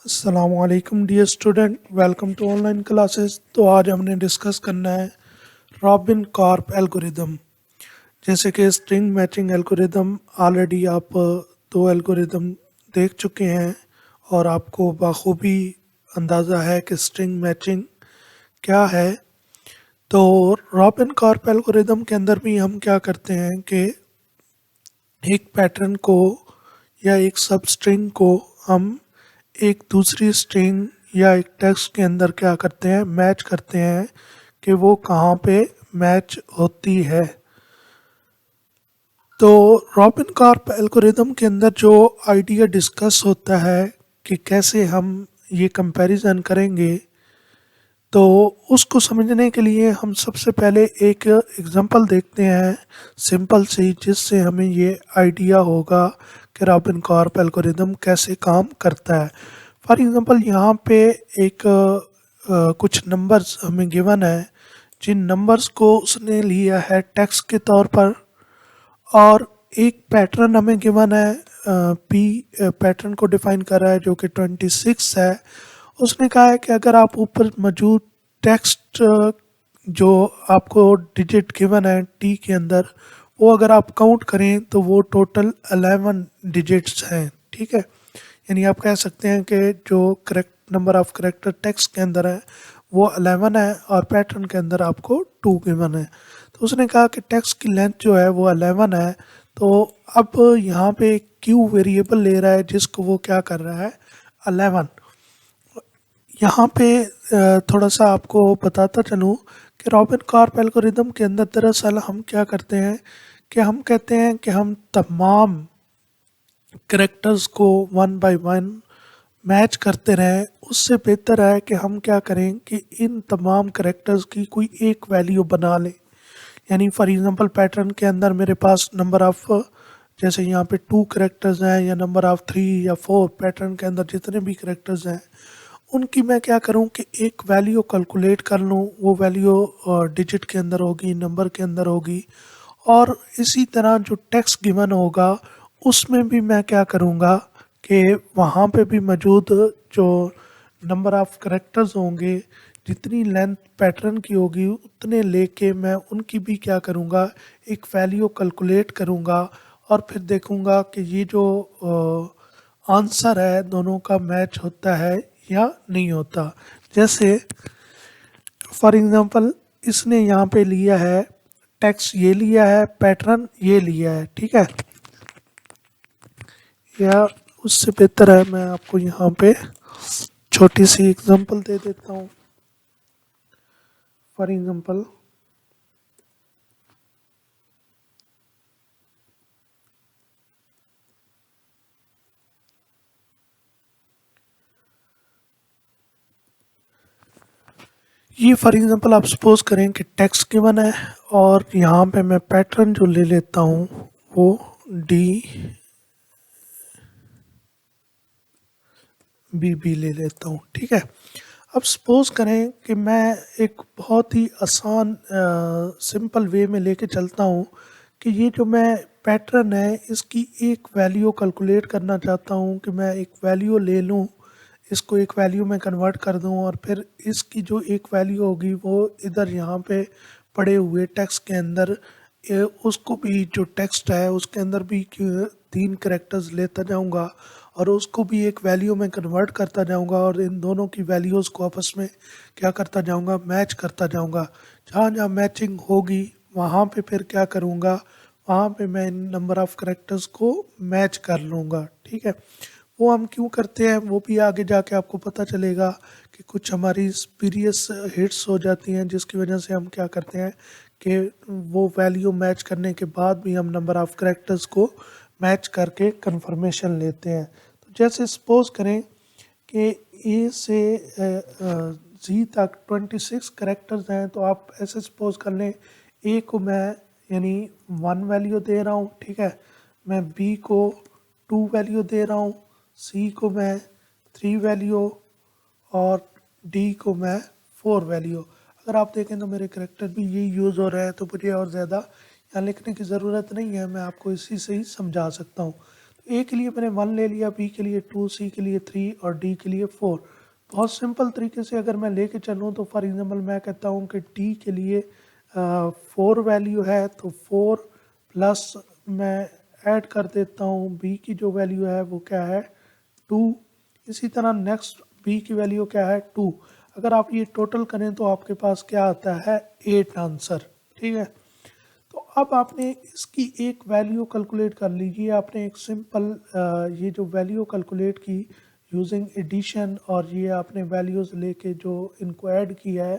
अस्सलामुअलैकुम dear student, welcome to online classes. तो आज हमने डिस्कस करना है रॉबिन कार्प एल्गोरिदम। जैसे कि स्ट्रिंग मैचिंग एल्गोरिदम ऑलरेडी आप दो एल्गोरिदम देख चुके हैं और आपको बखूबी अंदाज़ा है कि स्ट्रिंग मैचिंग क्या है। तो रॉबिन कार्प एल्गोरिदम के अंदर भी हम क्या करते हैं कि एक पैटर्न को या एक सब स्ट्रिंग को हम एक दूसरी स्ट्रिंग या एक टेक्स्ट के अंदर क्या करते हैं, मैच करते हैं कि वो कहाँ पे मैच होती है। तो रॉबिन कार्प एल्गोरिदम के अंदर जो आइडिया डिस्कस होता है कि कैसे हम ये कंपैरिजन करेंगे, तो उसको समझने के लिए हम सबसे पहले एक एग्जांपल देखते हैं सिंपल सी, जिससे हमें ये आइडिया होगा कि रॉबिन कार्प एल्गोरिदम कैसे काम करता है। फॉर एग्जांपल यहाँ पे एक कुछ नंबर्स हमें गिवन है, जिन नंबर्स को उसने लिया है टेक्स्ट के तौर पर, और एक पैटर्न हमें गिवन है। पी पैटर्न को डिफाइन कर रहा है जो कि 26 है। उसने कहा है कि अगर आप ऊपर मौजूद टेक्स्ट जो आपको डिजिट गिवन है टी के अंदर, वो अगर आप काउंट करें तो वो टोटल 11 डिजिट्स हैं। ठीक है, यानी आप कह सकते हैं कि जो correct number of character text के अंदर है वो 11 है और पैटर्न के अंदर आपको 2 गिवन है। तो उसने कहा कि टेक्स्ट की लेंथ जो है वो 11 है। तो अब यहाँ पे क्यू वेरिएबल ले रहा है जिसको वो क्या कर रहा है, 11। यहाँ पे थोड़ा सा आपको बताता चलूँ कि रॉबिन कार्प एल्गोरिदम के अंदर दरअसल हम क्या करते हैं कि हम कहते हैं कि हम तमाम करेक्टर्स को वन बाय वन मैच करते रहें। उससे बेहतर है कि हम क्या करें कि इन तमाम करेक्टर्स की कोई एक वैल्यू बना लें। यानी फॉर एग्जांपल पैटर्न के अंदर मेरे पास नंबर ऑफ, जैसे यहाँ पे 2 करेक्टर्स हैं या नंबर ऑफ 3 या 4, पैटर्न के अंदर जितने भी करेक्टर्स हैं उनकी मैं क्या करूँ कि एक वैल्यू कैलकुलेट कर लूँ। वो वैल्यू डिजिट के अंदर होगी, नंबर के अंदर होगी, और इसी तरह जो टेक्स्ट गिवन होगा उसमें भी मैं क्या करूँगा कि वहाँ पे भी मौजूद जो नंबर ऑफ करेक्टर्स होंगे, जितनी लेंथ पैटर्न की होगी उतने लेके मैं उनकी भी क्या करूँगा, एक वैल्यू कैलकुलेट करूँगा और फिर देखूँगा कि ये जो आंसर है दोनों का मैच होता है या नहीं होता। जैसे फॉर एग्जांपल इसने यहाँ पे लिया है टेक्स्ट, ये लिया है पैटर्न, ये लिया है। ठीक है, या उससे बेहतर है मैं आपको यहाँ पे छोटी सी एग्जांपल दे देता हूँ। फॉर एग्जांपल ये फॉर एग्जांपल आप सपोज करें कि टेक्स्ट गिवन है और यहाँ पे मैं पैटर्न जो ले लेता हूँ वो डी बी ले लेता हूँ। ठीक है, अब सपोज करें कि मैं एक बहुत ही आसान सिंपल वे में लेके चलता हूँ कि ये जो मैं पैटर्न है इसकी एक वैल्यू कैलकुलेट करना चाहता हूँ कि मैं एक वैल्यू ले लूँ, इसको एक वैल्यू में कन्वर्ट कर दूँ और फिर इसकी जो एक वैल्यू होगी वो इधर यहाँ पे पड़े हुए टेक्स्ट के अंदर उसको भी, जो टेक्स्ट है उसके अंदर भी 3 करेक्टर्स लेता जाऊँगा और उसको भी एक वैल्यू में कन्वर्ट करता जाऊंगा और इन दोनों की वैल्यूज़ को आपस में क्या करता जाऊंगा, मैच करता जाऊंगा। जहाँ जहाँ मैचिंग होगी वहाँ पे फिर क्या करूँगा, वहाँ पे मैं इन नंबर ऑफ़ करेक्टर्स को मैच कर लूँगा। ठीक है, वो हम क्यों करते हैं वो भी आगे जाके आपको पता चलेगा कि कुछ हमारी स्पीरियस हिट्स हो जाती हैं जिसकी वजह से हम क्या करते हैं कि वो वैल्यू मैच करने के बाद भी हम नंबर ऑफ़ करेक्टर्स को मैच करके कंफर्मेशन लेते हैं। तो जैसे सपोज करें कि ए से जी तक 26 करेक्टर्स हैं, तो आप ऐसे सपोज कर लें ए को मैं यानी 1 वैल्यू दे रहा हूँ। ठीक है, मैं बी को 2 वैल्यू दे रहा हूँ, सी को मैं 3 वैल्यू और डी को मैं 4 वैल्यू। अगर आप देखें तो मेरे करेक्टर भी यही यूज़ हो रहे हैं, तो मुझे और ज़्यादा यहाँ लिखने की ज़रूरत नहीं है, मैं आपको इसी से ही समझा सकता हूँ। ए के लिए मैंने 1 ले लिया, बी के लिए 2, सी के लिए 3 और डी के लिए 4। बहुत सिंपल तरीके से अगर मैं लेके चलूँ तो फॉर एग्जांपल मैं कहता हूँ कि डी के लिए 4 वैल्यू है, तो 4 प्लस मैं ऐड कर देता हूँ बी की जो वैल्यू है वो क्या है 2। इसी तरह नेक्स्ट बी की वैल्यू क्या है 2। अगर आप ये टोटल करें तो आपके पास क्या आता है 8 आंसर। ठीक है, तो अब आपने इसकी एक वैल्यू कैलकुलेट कर लीजिए। आपने एक सिंपल ये जो वैल्यू कैलकुलेट की यूजिंग एडिशन और ये आपने वैल्यूज़ लेके जो इनको ऐड किया है,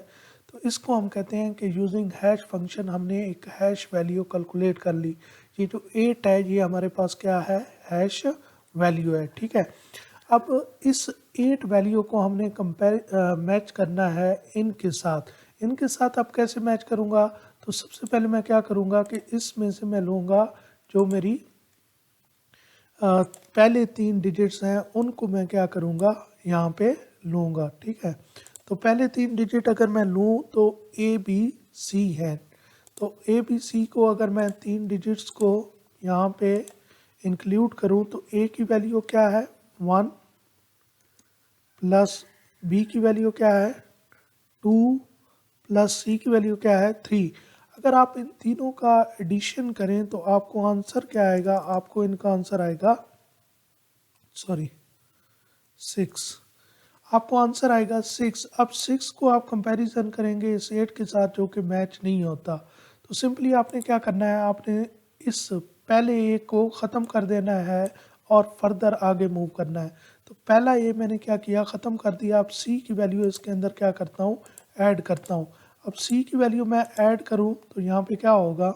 तो इसको हम कहते हैं कि यूजिंग हैश फंक्शन हमने एक हैश वैल्यू कैलकुलेट कर ली। ये जो 8 है ये हमारे पास क्या है हैश वैल्यू है। ठीक है, अब इस 8 वैल्यू को हमने मैच करना है इनके साथ। इनके साथ अब कैसे मैच करूँगा, तो सबसे पहले मैं क्या करूँगा कि इसमें से मैं लूँगा जो मेरी पहले 3 डिजिट्स हैं उनको मैं क्या करूँगा यहाँ पे लूँगा। ठीक है, तो पहले 3 डिजिट अगर मैं लूँ तो ए बी सी है। तो ए बी सी को अगर मैं 3 डिजिट्स को यहाँ पे इंक्लूड करूँ तो ए की वैल्यू क्या है 1 प्लस बी की वैल्यू क्या है 2 प्लस सी की वैल्यू क्या है 3। अगर आप इन तीनों का एडिशन करें तो आपको आंसर क्या आएगा, आपको इनका आंसर आएगा 6। आपको आंसर आएगा 6। अब 6 को आप कंपैरिजन करेंगे इस 8 के साथ जो कि मैच नहीं होता, तो सिंपली आपने क्या करना है, आपने इस पहले ए को ख़त्म कर देना है और फर्दर आगे मूव करना है। तो पहला ए मैंने क्या किया ख़त्म कर दिया। अब सी की वैल्यू इसके अंदर क्या करता हूँ ऐड करता हूँ। अब सी की वैल्यू मैं ऐड करूँ तो यहाँ पे क्या होगा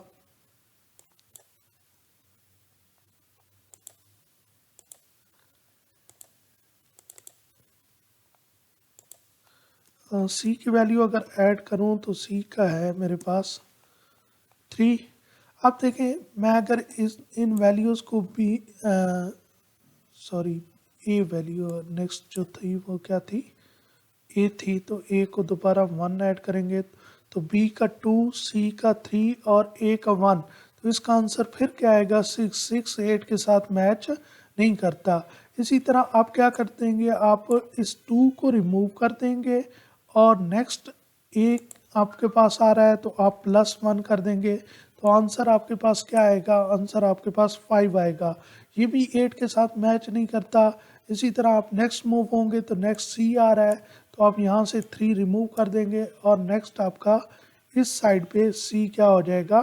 सी की वैल्यू अगर ऐड करूँ तो सी का है मेरे पास 3। अब देखें मैं अगर इस इन वैल्यूज़ को भी सॉरी ए वैल्यू नेक्स्ट जो थी वो क्या थी ए थी, तो ए को दोबारा 1 ऐड करेंगे तो बी का 2, सी का 3 और ए का 1, तो इसका आंसर फिर क्या आएगा 6। 6 8 के साथ मैच नहीं करता। इसी तरह आप क्या कर देंगे, आप इस 2 को रिमूव कर देंगे और नेक्स्ट एक आपके पास आ रहा है तो आप +1 कर देंगे, तो आंसर आपके पास क्या आएगा, आंसर आपके पास 5 आएगा। ये भी 8 के साथ मैच नहीं करता। इसी तरह आप नेक्स्ट मूव होंगे तो नेक्स्ट सी आ रहा है तो आप यहाँ से 3 रिमूव कर देंगे और नेक्स्ट आपका इस साइड पे सी क्या हो जाएगा,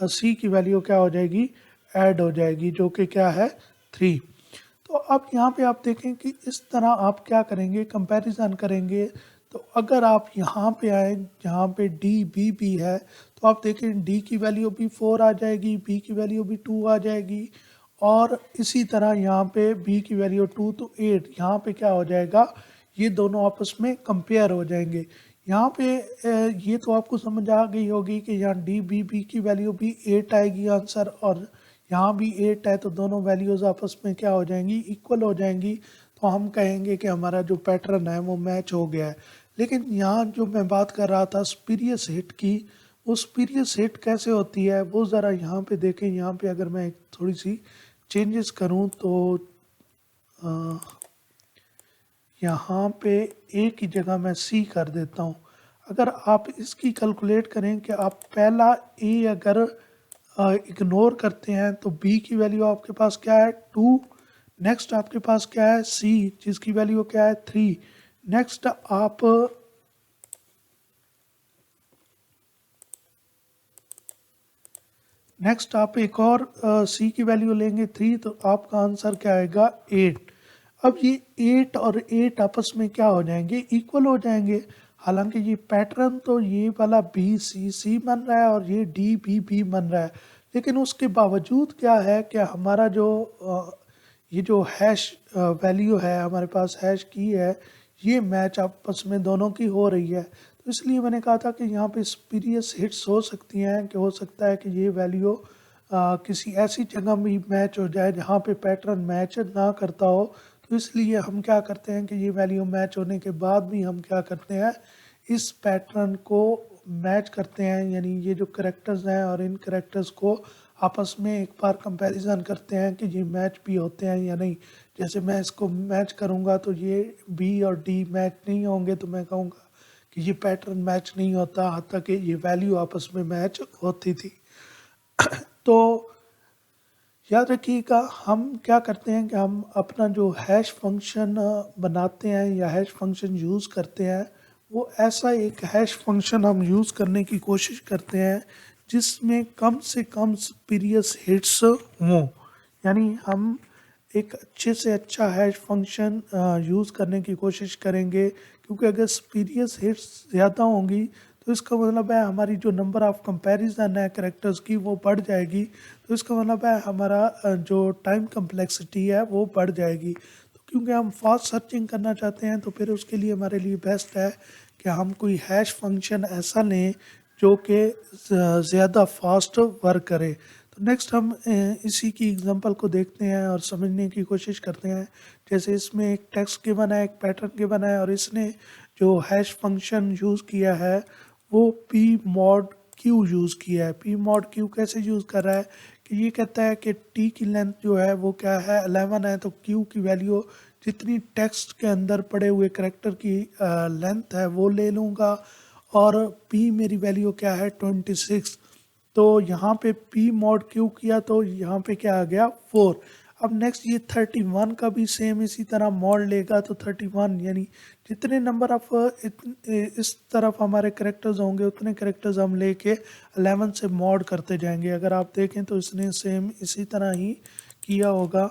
सी की वैल्यू क्या हो जाएगी ऐड हो जाएगी जो कि क्या है 3। तो अब यहाँ पे आप देखें कि इस तरह आप क्या करेंगे कंपैरिजन करेंगे। तो अगर आप यहाँ पे आए जहाँ पे डी बी भी है तो आप देखें डी की वैल्यू भी 4 आ जाएगी, बी की वैल्यू भी 2 आ जाएगी और इसी तरह यहाँ पे बी की वैल्यू 2 तो 8। यहाँ पे क्या हो जाएगा ये दोनों आपस में कंपेयर हो जाएंगे। यहाँ पे ये तो आपको समझ आ गई होगी कि यहाँ डी बी बी की वैल्यू भी 8 आएगी आंसर और यहाँ भी 8 है, तो दोनों वैल्यूज़ आपस में क्या हो जाएंगी इक्वल हो जाएंगी। तो हम कहेंगे कि हमारा जो पैटर्न है वो मैच हो गया है। लेकिन यहाँ जो मैं बात कर रहा था स्पीरियस हिट की, वो स्पीरियस हिट कैसे होती है वो ज़रा यहाँ पे देखें। यहाँ पे अगर मैं थोड़ी सी चेंजेस करूँ तो यहाँ पे ए की जगह मैं सी कर देता हूँ। अगर आप इसकी कैलकुलेट करें कि आप पहला ए अगर इग्नोर करते हैं तो बी की वैल्यू आपके पास क्या है 2। नेक्स्ट आपके पास क्या है सी जिसकी वैल्यू क्या है 3। नेक्स्ट आप एक और सी की वैल्यू लेंगे 3, तो आपका आंसर क्या आएगा 8। अब ये 8 और 8 आपस में क्या हो जाएंगे इक्वल हो जाएंगे। हालांकि ये पैटर्न तो ये वाला बी सी सी बन रहा है और ये डी बी बी बन रहा है, लेकिन उसके बावजूद क्या है कि हमारा जो ये जो हैश वैल्यू है हमारे पास हैश की है ये मैच आपस में दोनों की हो रही है। तो इसलिए मैंने कहा था कि यहाँ पे स्पीरियस हिट्स हो सकती हैं कि हो सकता है कि ये वैल्यू किसी ऐसी जगह भी मैच हो जाए जहाँ पे पैटर्न मैच ना करता हो। तो इसलिए हम क्या करते हैं कि ये वैल्यू मैच होने के बाद भी हम क्या करते हैं इस पैटर्न को मैच करते हैं, यानी ये जो करेक्टर्स हैं और इन करेक्टर्स को आपस में एक बार कंपैरिजन करते हैं कि ये मैच भी होते हैं या नहीं। जैसे मैं इसको मैच करूँगा तो ये बी और डी मैच नहीं होंगे, तो मैं कहूँगा कि ये पैटर्न मैच नहीं होता, हत्ता कि ये वैल्यू आपस में मैच होती थी। तो याद रखिएगा, हम क्या करते हैं कि हम अपना जो हैश फंक्शन बनाते हैं या हैश फंक्शन यूज़ करते हैं, वो ऐसा एक हैश फंक्शन हम यूज़ करने की कोशिश करते हैं जिसमें कम से कम स्पीरियस हिट्स हों। यानी हम एक अच्छे से अच्छा हैश फंक्शन यूज़ करने की कोशिश करेंगे, क्योंकि अगर स्पीरियस हिट्स ज़्यादा होंगी तो इसका मतलब है हमारी जो नंबर ऑफ़ कंपैरिजन है कैरेक्टर्स की वो बढ़ जाएगी। तो इसका मतलब है हमारा जो टाइम कम्प्लेक्सिटी है वो बढ़ जाएगी। तो क्योंकि हम फास्ट सर्चिंग करना चाहते हैं, तो फिर उसके लिए हमारे लिए बेस्ट है कि हम कोई हैश फंक्शन ऐसा लें जो कि ज़्यादा फास्ट वर्क करे। तो नेक्स्ट हम इसी की एग्जांपल को देखते हैं और समझने की कोशिश करते हैं। जैसे इसमें एक टेक्स्ट गिवन है, एक पैटर्न गिवन है, और इसने जो हैश फंक्शन यूज़ किया है वो पी मॉड क्यू यूज़ किया है। पी मॉड क्यू कैसे यूज़ कर रहा है कि ये कहता है कि टी की लेंथ जो है वो क्या है 11 है, तो क्यू की वैल्यू जितनी टेक्स्ट के अंदर पड़े हुए करेक्टर की लेंथ है वो ले लूँगा, और पी मेरी वैल्यू क्या है 26। तो यहाँ पे पी मॉड क्यू किया तो यहाँ पे क्या आ गया 4। अब नेक्स्ट ये 31 का भी सेम इसी तरह मॉड लेगा, तो 31 यानी जितने नंबर ऑफ इस तरफ हमारे करेक्टर्स होंगे उतने करेक्टर्स हम लेके 11 से मॉड करते जाएंगे। अगर आप देखें तो इसने सेम इसी तरह ही किया होगा।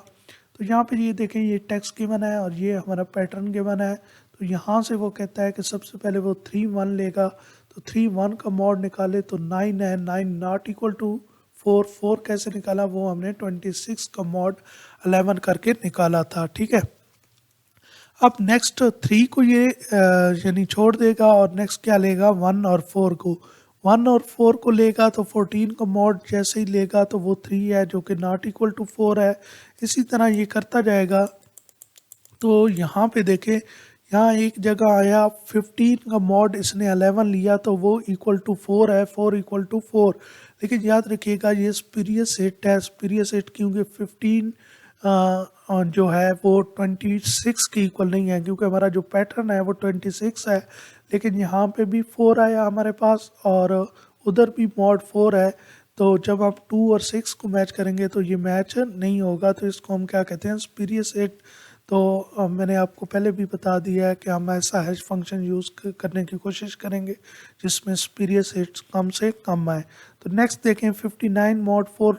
तो यहाँ पे ये देखें, ये टेक्स्ट गिवन है और ये हमारा पैटर्न गिवन है। तो यहाँ से वो कहता है कि सबसे पहले वो 3 1 लेगा, तो 3 1 का मॉड निकाले तो 9 है, 9 नॉट इक्वल टू 4। 4 कैसे निकाला, वो हमने 26 का मॉड 11 करके निकाला था। ठीक है, अब नेक्स्ट 3 को ये यानी छोड़ देगा और नेक्स्ट क्या लेगा 1 और 4 को। 1 और 4 को लेगा तो 14 का मॉड जैसे ही लेगा तो वो 3 है जो कि नॉट इक्वल टू 4 है। इसी तरह ये करता जाएगा। तो यहाँ पे देखें, यहाँ एक जगह आया 15 का मॉड इसने 11 लिया तो वो इक्वल टू 4 है, 4 इक्वल टू 4। लेकिन याद रखिएगा ये स्पीरियस हिट है, स्पीरियस हिट क्योंकि 15 जो है वो 26 के इक्वल नहीं है, क्योंकि हमारा जो पैटर्न है वो 26 है। लेकिन यहाँ पे भी 4 आया हमारे पास और उधर भी मॉड 4 है। तो जब आप 2 और 6 को मैच करेंगे तो ये मैच नहीं होगा, तो इसको हम क्या कहते हैं स्पीरियस हिट। तो मैंने आपको पहले भी बता दिया है कि हम ऐसा हैश फंक्शन यूज़ करने की कोशिश करेंगे जिसमें स्पीरियस हिट्स कम से कम आए। तो नेक्स्ट देखें 59 मॉड 4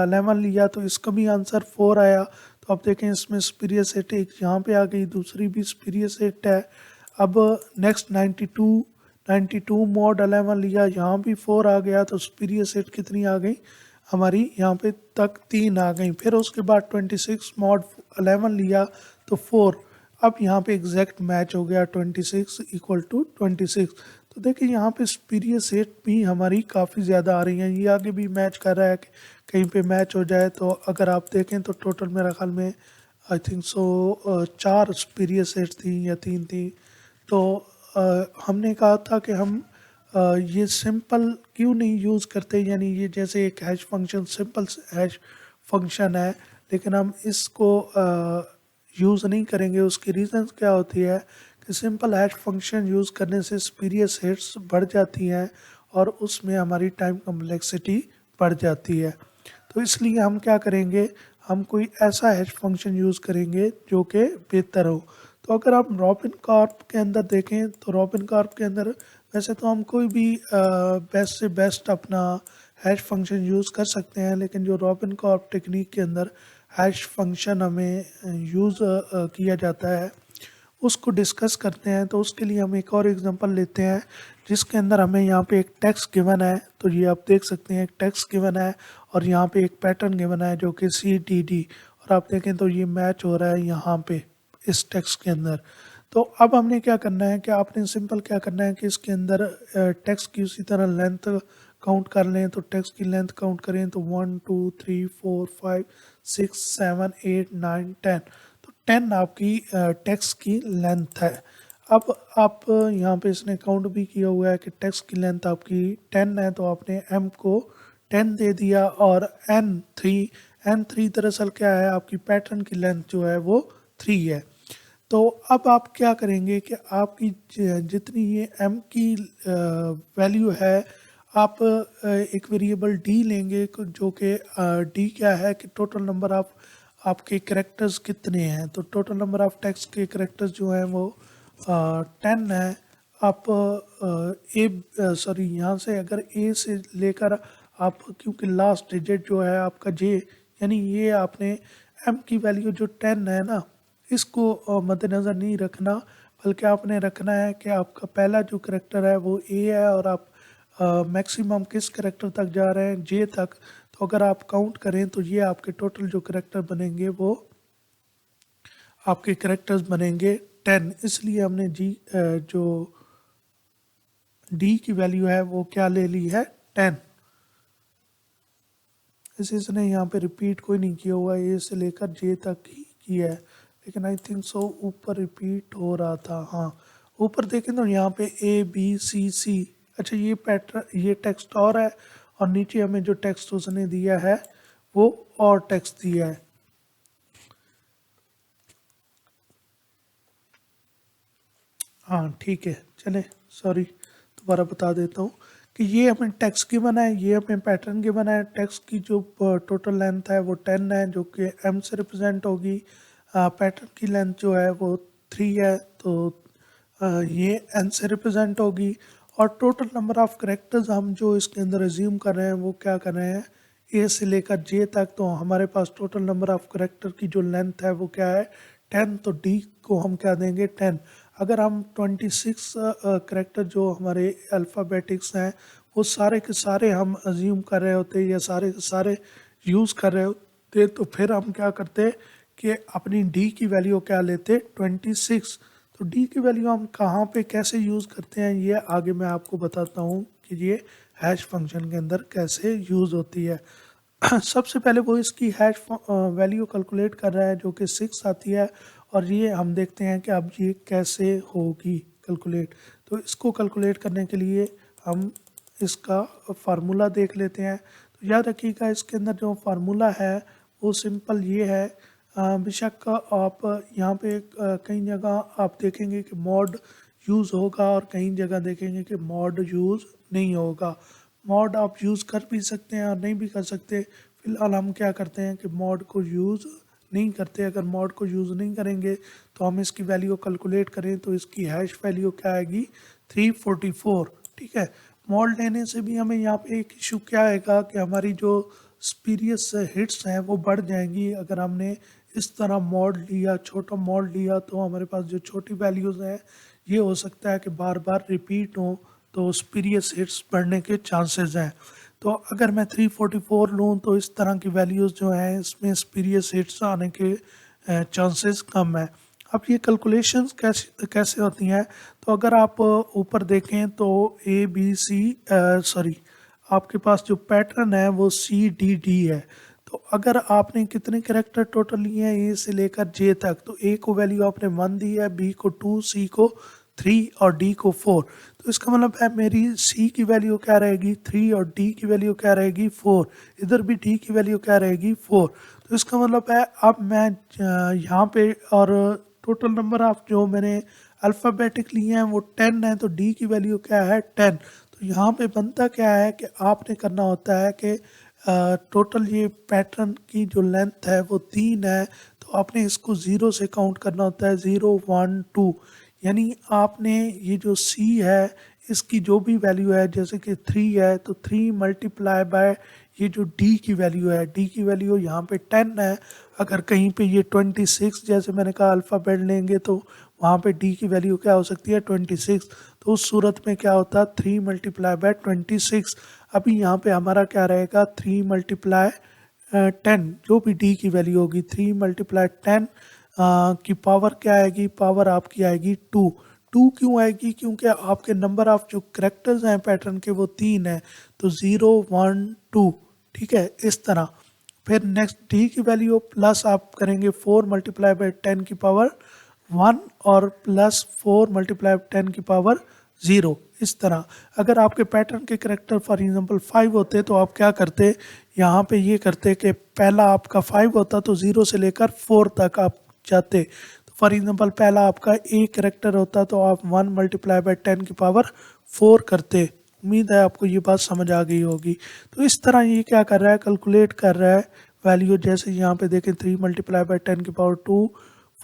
11 लिया तो इसका भी आंसर 4 आया। तो अब देखें इसमें स्पीरियस हिट एक यहाँ पे आ गई, दूसरी भी स्पीरियस हिट है। अब नेक्स्ट 92 मॉड 11 लिया, यहाँ भी 4 आ गया, तो स्पीरियस हिट कितनी आ गई हमारी यहाँ पे तक 3 आ गई। फिर उसके बाद 26 मॉड 11 लिया तो 4। अब यहाँ पे एग्जैक्ट मैच हो गया 26 इक्वल टू 26। तो देखिए यहाँ पे स्पीरियस हिट भी हमारी काफ़ी ज़्यादा आ रही हैं। ये आगे भी मैच कर रहा है कि कहीं पे मैच हो जाए। तो अगर आप देखें तो टोटल मेरा ख्याल में आई थिंक सो 4 स्पीरियस हिट थी या 3 थी। तो हमने कहा था कि हम ये सिंपल क्यों नहीं यूज़ करते, यानी ये जैसे एक hash function simple hash function है लेकिन हम इसको यूज़ नहीं करेंगे। उसकी रीज़न्स क्या होती है कि सिंपल हैश फंक्शन यूज़ करने से स्पीरियस हिट्स बढ़ जाती हैं और उसमें हमारी टाइम कम्प्लेक्सिटी बढ़ जाती है। तो इसलिए हम क्या करेंगे, हम कोई ऐसा हैश फंक्शन यूज़ करेंगे जो कि बेहतर हो। तो अगर आप रॉबिन कॉर्प के अंदर देखें तो रॉबिन कॉर्प के अंदर वैसे तो हम कोई भी बेस्ट से बेस्ट अपना हैश फंक्शन यूज़ कर सकते हैं, लेकिन जो रॉबिन कॉर्प टेक्निक के अंदर हैश फंक्शन हमें यूज़ किया जाता है उसको डिस्कस करते हैं। तो उसके लिए हम एक और एग्जांपल लेते हैं जिसके अंदर हमें यहाँ पे एक टेक्स्ट गिवन है। तो ये आप देख सकते हैं एक टेक्स्ट गिवन है और यहाँ पे एक पैटर्न गिवन है जो कि CTD, और आप देखें तो ये मैच हो रहा है यहाँ पे इस टेक्स्ट के अंदर। तो अब हमने क्या करना है कि आपने सिंपल क्या करना है कि इसके अंदर टेक्स्ट की उसी तरह लेंथ काउंट कर लें। तो टेक्स्ट की लेंथ काउंट करें तो 1 2 3 4 5 6 7 8 9 10। तो 10 आपकी टेक्स्ट की लेंथ है। अब आप यहाँ पे इसने काउंट भी किया हुआ है कि टेक्स्ट की लेंथ आपकी 10 है, तो आपने m को 10 दे दिया और n3 दरअसल क्या है, आपकी पैटर्न की लेंथ जो है वो 3 है। तो अब आप क्या करेंगे कि आपकी जितनी ये m की वैल्यू है, आप एक वेरिएबल d लेंगे जो कि d क्या है कि टोटल नंबर ऑफ आपके करेक्टर्स कितने हैं। तो टोटल नंबर ऑफ टेक्स्ट के करेक्टर्स जो हैं वो 10 है। आप यहाँ से अगर a से लेकर आप, क्योंकि लास्ट डिजिट जो है आपका j, यानी ये आपने m की वैल्यू जो 10 है ना, इसको मद्देनज़र नहीं रखना, बल्कि आपने रखना है कि आपका पहला जो करेक्टर है वो a है और आप मैक्सिमम किस करेक्टर तक जा रहे हैं, j तक। तो अगर आप काउंट करें तो ये आपके टोटल जो करेक्टर बनेंगे वो आपके करेक्टर्स बनेंगे 10। इसलिए हमने जो d की वैल्यू है वो क्या ले ली है, 10। इसने यहाँ पे रिपीट कोई नहीं किया हुआ, ए से लेकर जे तक ही किया है, लेकिन आई थिंक सो ऊपर रिपीट हो रहा था। हाँ, ऊपर देखें तो यहाँ पे ए बी सी सी, अच्छा ये पैटर्न, ये टेक्स्ट और है, और नीचे हमें जो टेक्स्ट उसने दिया है वो और टेक्स्ट दिया है। हाँ ठीक है, चले सॉरी दोबारा बता देता हूँ कि ये हमें टेक्स्ट गिवन है, ये हमें पैटर्न गिवन है। टेक्स्ट की जो टोटल लेंथ है वो 10 है, जो कि m से रिप्रेजेंट होगी। पैटर्न की लेंथ जो है वो 3 है, तो ये n से रिप्रेजेंट होगी। और टोटल नंबर ऑफ करेक्टर्स हम जो इसके अंदर एज्यूम कर रहे हैं वो क्या कर रहे हैं, a से लेकर j तक। तो हमारे पास टोटल नंबर ऑफ करेक्टर की जो लेंथ है वो क्या है, 10। तो d को हम क्या देंगे, 10। अगर हम 26 करेक्टर जो हमारे अल्फ़ाबेटिक्स हैं वो सारे के सारे हम अज्यूम कर रहे होते या सारे के सारे यूज़ कर रहे होते, तो फिर हम क्या करते कि अपनी d की वैल्यू क्या लेते, 26। तो d की वैल्यू हम कहाँ पे कैसे यूज़ करते हैं ये आगे मैं आपको बताता हूँ कि ये हैश फंक्शन के अंदर कैसे यूज़ होती है। सबसे पहले वो इसकी हैश वैल्यू कैलकुलेट कर रहा है जो कि 6 आती है, और ये हम देखते हैं कि अब ये कैसे होगी कैलकुलेट। तो इसको कैलकुलेट करने के लिए हम इसका फार्मूला देख लेते हैं। तो याद रखिएगा इसके अंदर जो फार्मूला है वो सिंपल ये है। बेशक आप यहाँ पे कई जगह आप देखेंगे कि मॉड यूज़ होगा और कई जगह देखेंगे कि मॉड यूज़ नहीं होगा। मॉड आप यूज़ कर भी सकते हैं और नहीं भी कर सकते। फ़िलहाल हम क्या करते हैं कि मॉड को यूज़ नहीं करते। अगर मॉड को यूज़ नहीं करेंगे तो हम इसकी वैल्यू कैलकुलेट करें तो इसकी हैश वैल्यू क्या आएगी, 344। ठीक है, मॉड लेने से भी हमें यहाँ पे एक इशू क्या आएगा कि हमारी जो स्पीरियस हिट्स हैं वो बढ़ जाएंगी। अगर हमने इस तरह मॉड लिया, छोटा मॉड लिया, तो हमारे पास जो छोटी वैल्यूज़ हैं ये हो सकता है कि बार बार रिपीट हो, तो स्पीरियस हिट्स बढ़ने के चांसेस हैं। तो अगर मैं 344 लूँ तो इस तरह की वैल्यूज़ जो हैं इसमें स्पीरियस हिट्स आने के चांसेस कम है। अब ये कैलकुलेशंस कैसे कैसे होती हैं, तो अगर आप ऊपर देखें तो ए बी सी आपके पास जो पैटर्न है वो CDD है। तो अगर आपने कितने कैरेक्टर टोटल लिए हैं ए से लेकर जे तक, तो ए को वैल्यू आपने 1 दी है, बी को 2, सी को 3 और डी को 4। तो इसका मतलब है मेरी सी की वैल्यू क्या रहेगी, 3, और डी की वैल्यू क्या रहेगी, 4। इधर भी डी की वैल्यू क्या रहेगी, 4। तो इसका मतलब है अब मैं यहाँ पे, और टोटल नंबर ऑफ जो मैंने अल्फ़ाबेटिक लिए हैं वो 10 है, तो डी की वैल्यू क्या है, 10। तो यहाँ पे बनता क्या है कि आपने करना होता है कि टोटल ये पैटर्न की जो लेंथ है वो 3 है, तो आपने इसको 0 से काउंट करना होता है, 0 1 2। यानी आपने ये जो सी है इसकी जो भी वैल्यू है, जैसे कि 3 है तो 3 मल्टीप्लाई बाय ये जो डी की वैल्यू है, डी की वैल्यू यहाँ पे 10 है। अगर कहीं पे ये 26 जैसे मैंने कहा अल्फ़ाबेट लेंगे तो वहाँ पे डी की वैल्यू क्या हो सकती है, 26। तो उस सूरत में क्या होता है, 3 मल्टीप्लाई बाय 26। अभी यहाँ पे हमारा क्या रहेगा, 3 मल्टीप्लाई 10, जो भी डी की वैल्यू होगी 3 मल्टीप्लाई 10 की पावर क्या आएगी, पावर आपकी आएगी 2। 2 क्यों आएगी, क्योंकि आपके नंबर ऑफ जो करेक्टर्स हैं पैटर्न के वो 3 है, तो 0 1 2। ठीक है, इस तरह। फिर नेक्स्ट डी की वैल्यू प्लस आप करेंगे 4 मल्टीप्लाई बाई 10 की पावर 1 और प्लस 4 मल्टीप्लाई 10 की पावर 0। इस तरह अगर आपके पैटर्न के करेक्टर फॉर एग्जांपल 5 होते तो आप क्या करते, यहाँ पे ये करते कि पहला आपका 5 होता तो 0 से लेकर 4 तक आप जाते। तो फॉर एग्जांपल पहला आपका ए करेक्टर होता तो आप 1 मल्टीप्लाई बाय 10 की पावर 4 करते। उम्मीद है आपको ये बात समझ आ गई होगी। तो इस तरह ये क्या कर रहा है, कैलकुलेट कर रहा है वैल्यू। जैसे यहाँ पे देखें 3 मल्टीप्लाई बाय 10 की पावर 2,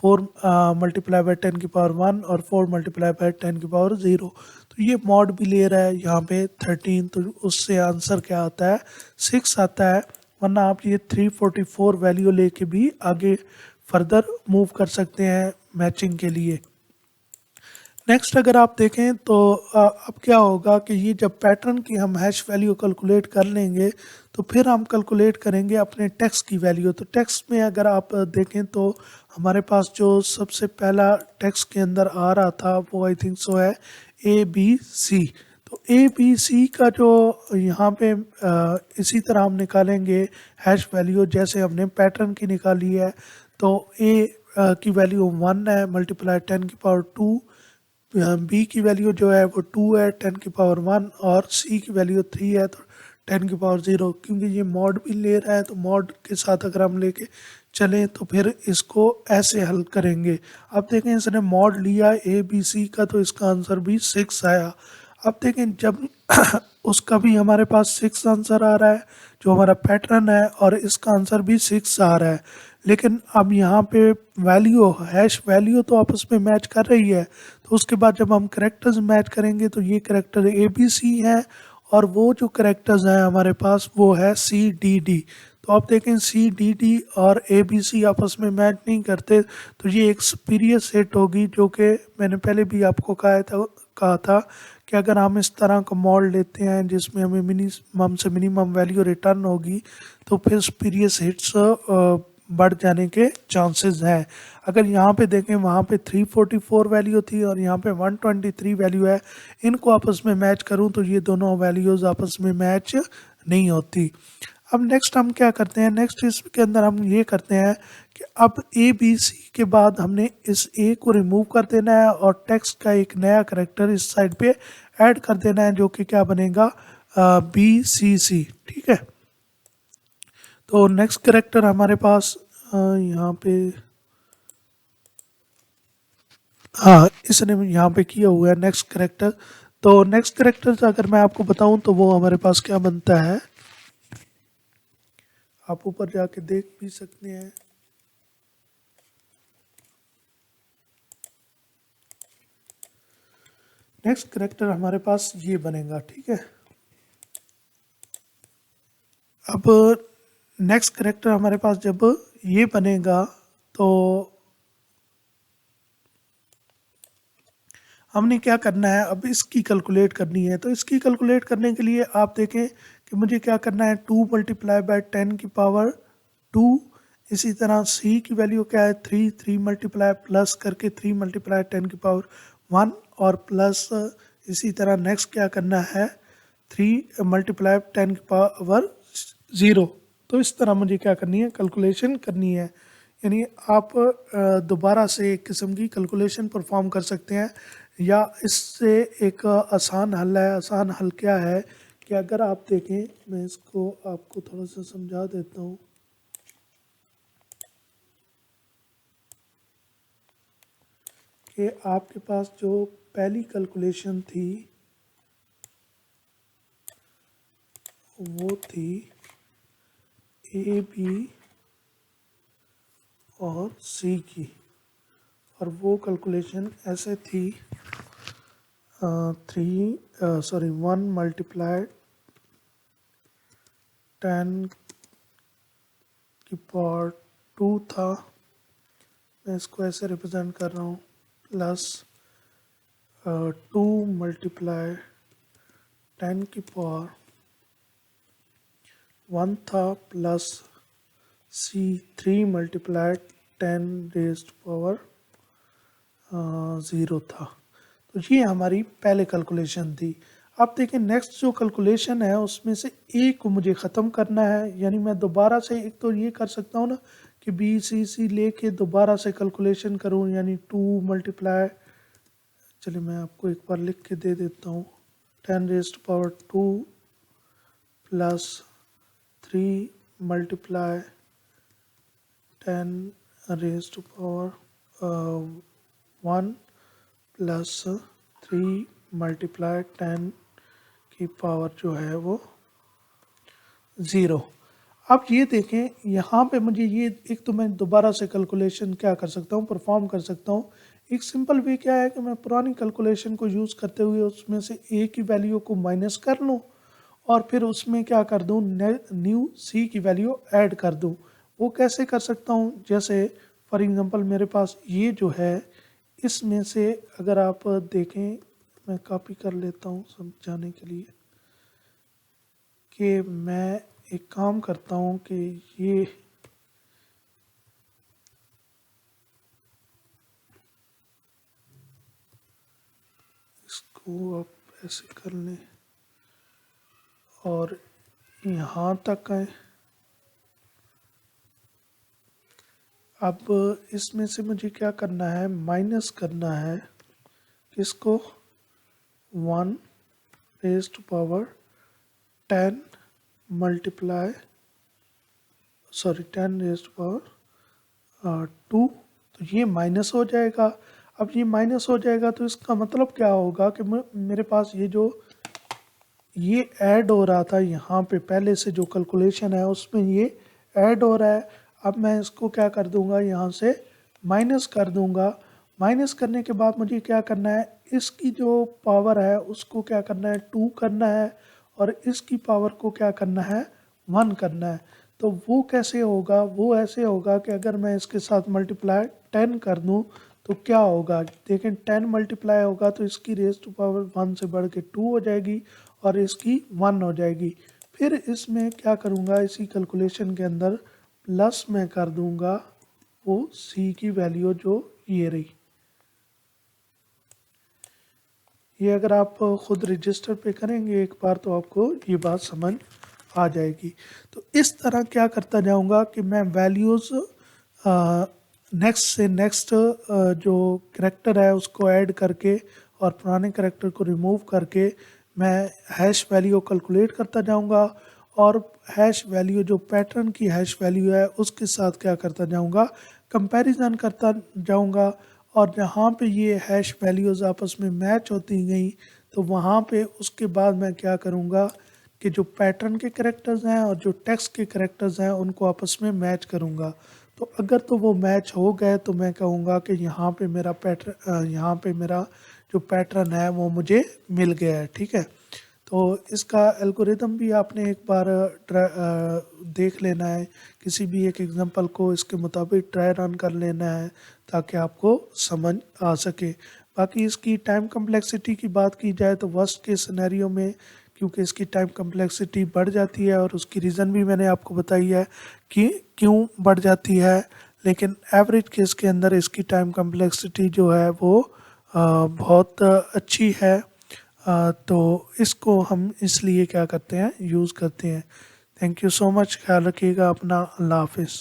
4 मल्टीप्लाई बाय 10 की पावर 1 और 4 मल्टीप्लाई बाय 10 की पावर 0। तो ये मॉड भी ले रहा है यहाँ पे 13, तो उससे आंसर क्या आता है 6 आता है। वरना आप ये 344 वैल्यू लेके भी आगे फर्दर मूव कर सकते हैं मैचिंग के लिए। नेक्स्ट अगर आप देखें तो अब क्या होगा कि ये जब पैटर्न की हम हैश वैल्यू कैलकुलेट कर लेंगे तो फिर हम कैलकुलेट करेंगे अपने टेक्स्ट की वैल्यू। तो टेक्स्ट में अगर आप देखें तो हमारे पास जो सबसे पहला टेक्स्ट के अंदर आ रहा था वो आई थिंक सो है ABC। तो ABC का जो यहाँ पे इसी तरह हम निकालेंगे हैश वैल्यू जैसे हमने पैटर्न की निकाली है। तो A की वैल्यू 1 है मल्टीप्लाई 10 की पावर 2, बी की वैल्यू जो है वो 2 है 10 की पावर 1 और सी की वैल्यू 3 है तो 10 की पावर 0। क्योंकि ये मॉड भी ले रहा है तो मॉड के साथ अगर हम लेके चलें तो फिर इसको ऐसे हल करेंगे। अब देखें इसने मॉड लिया ABC का तो इसका आंसर भी 6 आया। अब देखें जब उसका भी हमारे पास 6 आंसर आ रहा है जो हमारा पैटर्न है और इसका आंसर भी 6 आ रहा है। लेकिन अब यहाँ पे वैल्यू हैश वैल्यू तो आपस में मैच कर रही है। तो उसके बाद जब हम करेक्टर्स मैच करेंगे तो ये करेक्टर ABC है और वो जो करेक्टर्स हैं हमारे पास वो है CDD। तो आप देखें CDD और ABC आपस में मैच नहीं करते तो ये एक सुपीरियर सेट होगी, जो कि मैंने पहले भी आपको कहा था कि अगर हम इस तरह का मॉड लेते हैं जिसमें हमें मिनिमम से मिनिमम वैल्यू रिटर्न होगी तो फिर सुपीरियर सेट्स बढ़ जाने के चांसेस हैं। अगर यहाँ पे देखें वहाँ पे 344 वैल्यू थी और यहाँ पे 123 वैल्यू है, इनको आपस में मैच करूँ तो ये दोनों वैल्यूज़ आपस में मैच नहीं होती। अब नेक्स्ट हम क्या करते हैं, नेक्स्ट इसके अंदर हम ये करते हैं कि अब ABC के बाद हमने इस A को रिमूव कर देना है और टेक्स्ट का एक नया करेक्टर इस साइड पे ऐड कर देना है जो कि क्या बनेगा BCC। ठीक है, तो नेक्स्ट करेक्टर हमारे पास यहाँ पे हाँ इसने यहाँ पे किया हुआ है नेक्स्ट करेक्टर। तो नेक्स्ट करेक्टर अगर मैं आपको बताऊं तो वो हमारे पास क्या बनता है, आप ऊपर जाके देख भी सकते हैं। नेक्स्ट करेक्टर हमारे पास ये बनेगा। ठीक है, अब नेक्स्ट करेक्टर हमारे पास जब ये बनेगा तो हमने क्या करना है, अब इसकी कैलकुलेट करनी है। तो इसकी कैलकुलेट करने के लिए आप देखें कि मुझे क्या करना है 2 मल्टीप्लाई बाय 10 की पावर 2। इसी तरह C की वैल्यू क्या है 3 मल्टीप्लाई प्लस करके 3 मल्टीप्लाई 10 की पावर 1 और प्लस इसी तरह नेक्स्ट क्या करना है 3 मल्टीप्लाई 10 की पावर 0। तो इस तरह मुझे क्या करनी है कैलकुलेशन करनी है। यानी आप दोबारा से एक किस्म की कैलकुलेशन परफॉर्म कर सकते हैं या इससे एक आसान हल है। आसान हल क्या है कि अगर आप देखें, मैं इसको आपको थोड़ा सा समझा देता हूँ कि आपके पास जो पहली कैलकुलेशन थी वो थी AB और C की, और वो कैलकुलेशन ऐसे थी 1 मल्टीप्लाई 10 की पावर 2 था, मैं इसको ऐसे रिप्रेजेंट कर रहा हूँ, प्लस 2 मल्टीप्लाई 10 की पावर 1 था, plus C 3 multiply 10 raised power 0 था। तो ये हमारी पहले कैलकुलेशन थी। अब देखिए नेक्स्ट जो कैलकुलेशन है उसमें से ए को मुझे ख़त्म करना है। यानी मैं दोबारा से एक तो ये कर सकता हूँ ना कि BCC लेके दोबारा से कैलकुलेशन करूँ, यानी 2 मल्टीप्लाई, चलिए मैं आपको एक बार लिख के दे देता हूँ 10 raised to power 2 plus 3 multiply 10 raised to power 1 plus 3 multiply 10 की पावर जो है वो 0। अब ये देखें यहाँ पे मुझे ये एक तो मैं दोबारा से कैलकुलेशन क्या कर सकता हूँ, परफॉर्म कर सकता हूँ। एक सिंपल वे क्या है कि मैं पुरानी कैलकुलेशन को यूज़ करते हुए उसमें से a की वैल्यू को माइनस कर लूँ और फिर उसमें क्या कर दूँ, न्यू c की वैल्यू ऐड कर दूँ। वो कैसे कर सकता हूँ, जैसे फॉर एग्ज़ाम्पल मेरे पास ये जो है, इसमें से अगर आप देखें, मैं कॉपी कर लेता हूँ समझाने के लिए, कि मैं एक काम करता हूँ कि ये इसको आप ऐसे कर लें और यहाँ तक आए। अब इसमें से मुझे क्या करना है, माइनस करना है किसको, 1 raise to power 10 multiply 10 raise to power 2। तो ये माइनस हो जाएगा। अब ये माइनस हो जाएगा तो इसका मतलब क्या होगा कि मेरे पास ये ऐड हो रहा था यहाँ पे, पहले से जो कैलकुलेशन है उसमें ये ऐड हो रहा है। अब मैं इसको क्या कर दूंगा, यहाँ से माइनस कर दूंगा। माइनस करने के बाद मुझे क्या करना है, इसकी जो पावर है उसको क्या करना है, 2 करना है, और इसकी पावर को क्या करना है, 1 करना है। तो वो कैसे होगा, वो ऐसे होगा कि अगर मैं इसके साथ मल्टीप्लाई 10 कर दूँ तो क्या होगा, देखें 10 मल्टीप्लाई होगा तो इसकी रेज़ टू पावर 1 से बढ़ के 2 हो जाएगी और इसकी 1 हो जाएगी। फिर इसमें क्या करूँगा, इसी कैलकुलेशन के अंदर प्लस में कर दूँगा वो c की वैल्यू जो ये रही। ये अगर आप ख़ुद रजिस्टर पे करेंगे एक बार तो आपको ये बात समझ आ जाएगी। तो इस तरह क्या करता जाऊँगा कि मैं वैल्यूज़ नेक्स्ट से नेक्स्ट जो करैक्टर है उसको ऐड करके और पुराने करैक्टर को रिमूव करके मैं हैश वैल्यू कैलकुलेट करता जाऊंगा, और हैश वैल्यू जो पैटर्न की हैश वैल्यू है उसके साथ क्या करता जाऊंगा, कंपैरिजन करता जाऊंगा। और जहाँ पे ये हैश वैल्यूज़ आपस में मैच होती गई तो वहाँ पे उसके बाद मैं क्या करूँगा कि जो पैटर्न के करैक्टर्स हैं और जो टेक्स्ट के करैक्टर्स हैं उनको आपस में मैच करूँगा। तो अगर तो वो मैच हो गए तो मैं कहूँगा कि यहाँ पे मेरा पैटर्न, यहाँ पे मेरा जो पैटर्न है वो मुझे मिल गया है। ठीक है, तो इसका एल्गोरिदम भी आपने एक बार देख लेना है, किसी भी एक एग्जांपल को इसके मुताबिक ट्राई रन कर लेना है ताकि आपको समझ आ सके। बाकी इसकी टाइम कम्प्लेक्सिटी की बात की जाए तो वर्स्ट के सिनेरियो में, क्योंकि इसकी टाइम कम्प्लेक्सिटी बढ़ जाती है और उसकी रीज़न भी मैंने आपको बताई है कि क्यों बढ़ जाती है, लेकिन एवरेज केस के अंदर इसकी टाइम कम्प्लेक्सिटी जो है वो बहुत अच्छी है। तो इसको हम इसलिए क्या करते हैं, यूज़ करते हैं। थैंक यू सो मच, ख्याल रखिएगा अपना, अल्लाह हाफिज़।